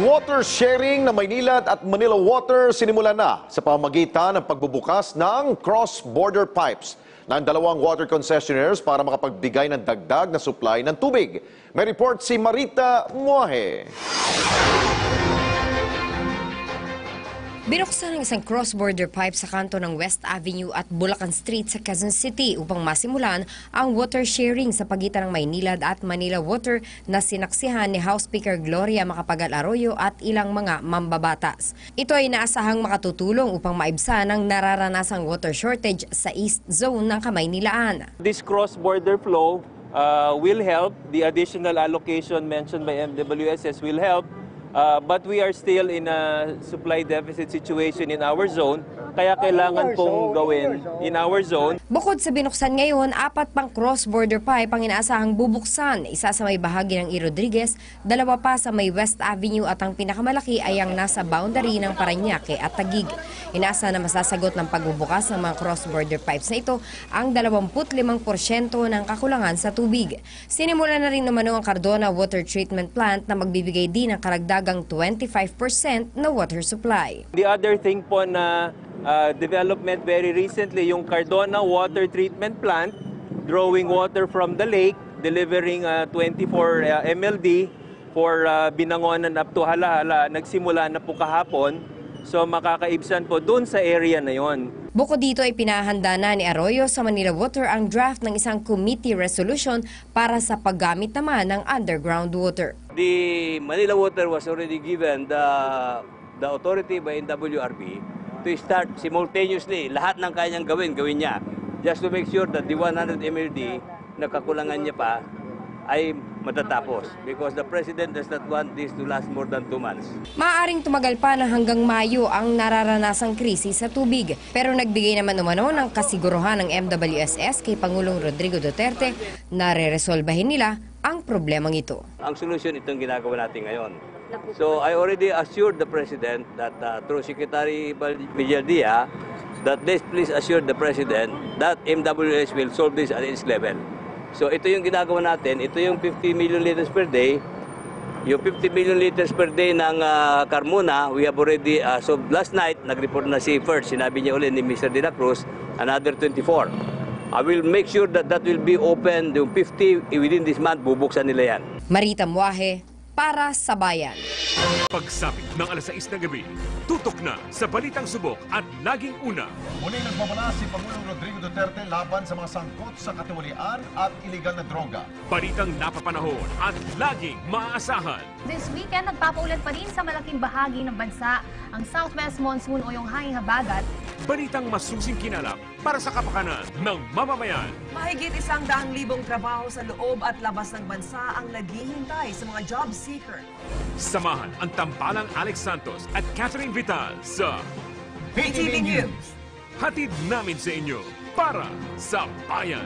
Water sharing ng Maynilad at Manila Water sinimulan na sa pamamagitan ng pagbubukas ng cross-border pipes ng dalawang water concessionaires para makapagbigay ng dagdag na supply ng tubig. May report si Marita Muahe. Binuksan ang isang cross-border pipe sa kanto ng West Avenue at Bulacan Street sa Quezon City upang masimulan ang water sharing sa pagitan ng Maynilad at Manila Water na sinaksihan ni House Speaker Gloria Macapagal-Arroyo at ilang mga mambabatas. Ito ay inaasahang makatutulong upang maibsan ang nararanasang water shortage sa East Zone ng Kamaynilaan. This cross-border flow will help. The additional allocation mentioned by MWSS will help. But we are still in a supply deficit situation in our zone, kaya kailangan pong gawin in our zone. Bukod sa binuksan ngayon, 4 pang cross-border pipe ang inaasahang bubuksan. Isa sa may bahagi ng E. Rodriguez, 2 pa sa may West Avenue at ang pinakamalaki ay ang nasa boundary ng Parañaque at Taguig. Inaasa na masasagot ng pagbubukas ng mga cross-border pipes na ito ang 25% ng kakulangan sa tubig. Sinimula na rin naman ang Cardona Water Treatment Plant na magbibigay din ng karagdagang 25% na water supply. The other thing po na development very recently, yung Cardona Water Treatment Plant, drawing water from the lake, delivering 24 MLD for Binangonan up to Halahala, nagsimula na po kahapon. So makakaibsan po dun sa area na yon. Bukod dito ay pinahanda na ni Arroyo sa Manila Water ang draft ng isang committee resolution para sa paggamit naman ng underground water. The Manila Water was already given the authority by NWRB to start simultaneously. Lahat ng kanyang gawin niya. Just to make sure that the 100 MLD na kakulangan niya pa ay matatapos. Because the President does not want this to last more than 2 months. Maaaring tumagal pa na hanggang Mayo ang nararanasang krisis sa tubig. Pero nagbigay naman umano ng kasiguruhan ng MWSS kay Pangulong Rodrigo Duterte na re-resolbahin nila ang problemang ito. Ang solusyon itong ginagawa natin ngayon. So I already assured the President that through Secretary Villardia that please assure the President that MWS will solve this at its level. So ito yung ginagawa natin, ito yung 50 million liters per day. Yung 50 million liters per day ng Carmona, we have already, so last night, nag-report na si First, sinabi niya ulit ni Mr. De La Cruz, another 24. I will make sure that that will be open, yung 50 within this month, bubuksan nila yan. Marita Muahe, para sa Bayan. Pagsapit ng alas 6 ng gabi, tutok na sa Balitang Subok at laging una. Muling nagmamala si Pangulong Rodrigo Duterte laban sa mga sangkot sa katiwalian at iligal na droga. Balitang napapanahon at laging maaasahan. This weekend, nagpapaulan pa rin sa malaking bahagi ng bansa ang Southwest Monsoon o yung hanging habagat. Balitang masusing kinalap para sa kapakanan ng mamamayan. Mahigit 100,000 trabaho sa loob at labas ng bansa ang naghihintay sa mga job seeker. Samahan ang tampalang Alex Santos at Catherine Vital sa PTV News. Hatid namin sa inyo para sa Bayan.